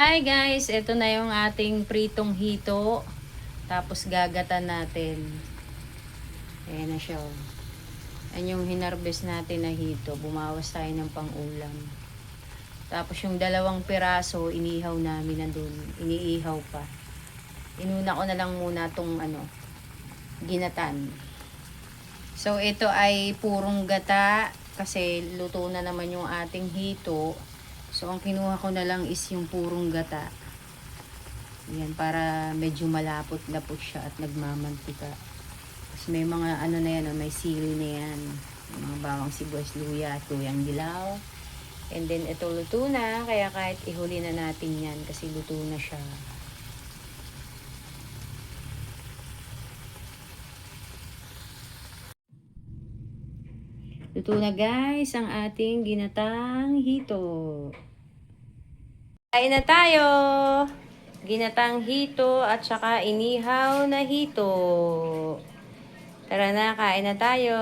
Hi guys, ito na yung ating pritong hito. Tapos gagatan natin. Ayan na siya. Ayan yung hinarbest natin na hito. Bumawas tayo ng pang-ulam. Tapos yung dalawang piraso, inihaw namin nandun. Iniihaw pa. Inuna ko na lang muna tong ginatan. So ito ay purong gata. Kasi luto na naman yung ating hito. So ang kinuha ko na lang is yung purong gata. Yan, para medyo malapot-lapot siya at nagmamantika. Tapos may mga na yan, may sili na yan. Mga bawang sibuyas, luya at luyang dilaw. And then ito luto na, kaya kahit ihuli na natin yan kasi luto na siya. Luto na guys ang ating ginatang hito. Kain na tayo! Ginatang hito at saka inihaw na hito. Tara na, kain na tayo.